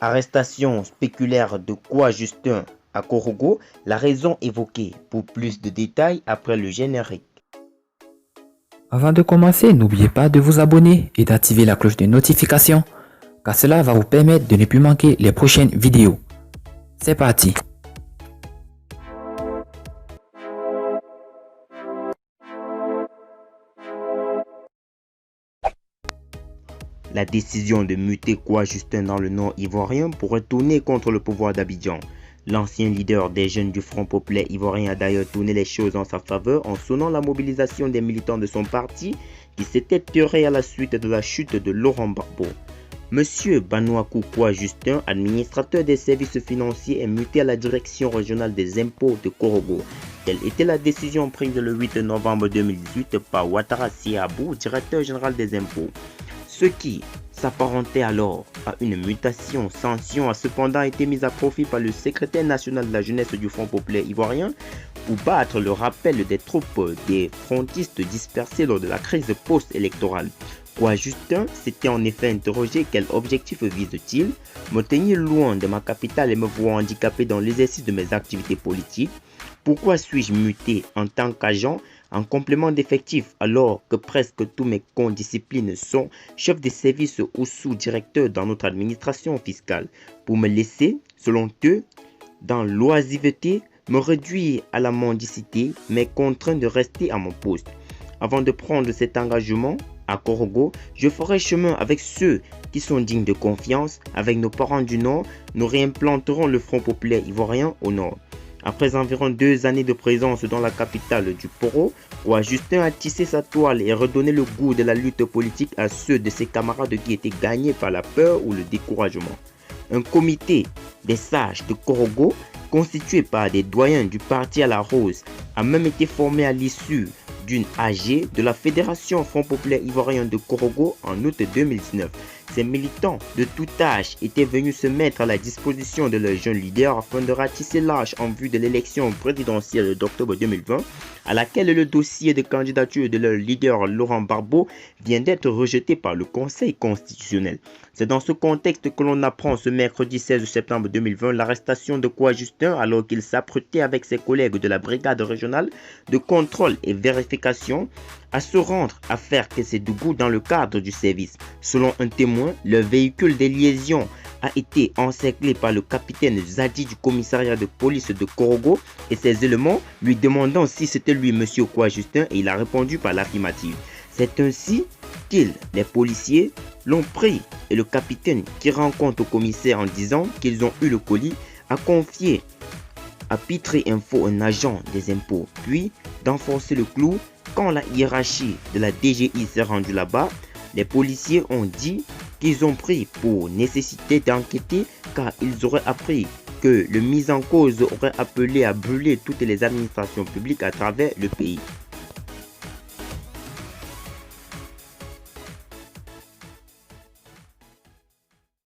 Arrestation spéculaire de Kwa Justin à Korogo, la raison évoquée. Pour plus de détails après le générique. Avant de commencer, n'oubliez pas de vous abonner et d'activer la cloche de notification, car cela va vous permettre de ne plus manquer les prochaines vidéos. C'est parti! La décision de muter Kwa Justin dans le nord ivoirien pourrait tourner contre le pouvoir d'Abidjan. L'ancien leader des jeunes du Front populaire ivoirien a d'ailleurs tourné les choses en sa faveur en sonnant la mobilisation des militants de son parti qui s'étaient terrés à la suite de la chute de Laurent Gbagbo. Monsieur Banouakou Kwa Justin, administrateur des services financiers, est muté à la direction régionale des impôts de Korogo. Telle était la décision prise le 8 novembre 2018 par Ouattara Siabou, directeur général des impôts. Ce qui s'apparentait alors à une mutation sanction a cependant été mis à profit par le secrétaire national de la jeunesse du Front populaire ivoirien pour battre le rappel des troupes des frontistes dispersés lors de la crise post-électorale. Kwa Justin s'était en effet interrogé: quel objectif vise-t-il? Me tenir loin de ma capitale et me voir handicapé dans l'exercice de mes activités politiques? Pourquoi suis-je muté en tant qu'agent en complément d'effectifs alors que presque tous mes condisciplines sont chefs de service ou sous-directeurs dans notre administration fiscale, pour me laisser, selon eux, dans l'oisiveté, me réduire à la mendicité, mais contraint de rester à mon poste? Avant de prendre cet engagement à Korogo, je ferai chemin avec ceux qui sont dignes de confiance. Avec nos parents du Nord, nous réimplanterons le Front populaire ivoirien au Nord. Après environ 2 années de présence dans la capitale du Poro, Kwa Justin a tissé sa toile et redonné le goût de la lutte politique à ceux de ses camarades qui étaient gagnés par la peur ou le découragement. Un comité des sages de Korogo, constitué par des doyens du parti à la Rose, a même été formé à l'issue d'une AG de la Fédération Front populaire ivoirien de Korogo en août 2019. Ces militants de tout âge étaient venus se mettre à la disposition de leurs jeunes leaders afin de ratisser large en vue de l'élection présidentielle d'octobre 2020, à laquelle le dossier de candidature de leur leader Laurent Gbagbo vient d'être rejeté par le Conseil constitutionnel. C'est dans ce contexte que l'on apprend ce mercredi 16 septembre 2020 l'arrestation de Kwa Justin alors qu'il s'apprêtait avec ses collègues de la brigade régionale de contrôle et vérification à se rendre à faire Kessédougou dans le cadre du service. Selon un témoin, le véhicule de liaison a été encerclé par le capitaine Zadi du commissariat de police de Korogo et ses éléments lui demandant si c'était lui monsieur Kwa Justin, et il a répondu par l'affirmative. C'est ainsi les policiers l'ont pris et le capitaine, qui rend compte au commissaire en disant qu'ils ont eu le colis, a confié à Pitré Info, un agent des impôts, puis d'enfoncer le clou. Quand la hiérarchie de la DGI s'est rendue là-bas, les policiers ont dit qu'ils ont pris pour nécessité d'enquêter car ils auraient appris que le mis en cause aurait appelé à brûler toutes les administrations publiques à travers le pays.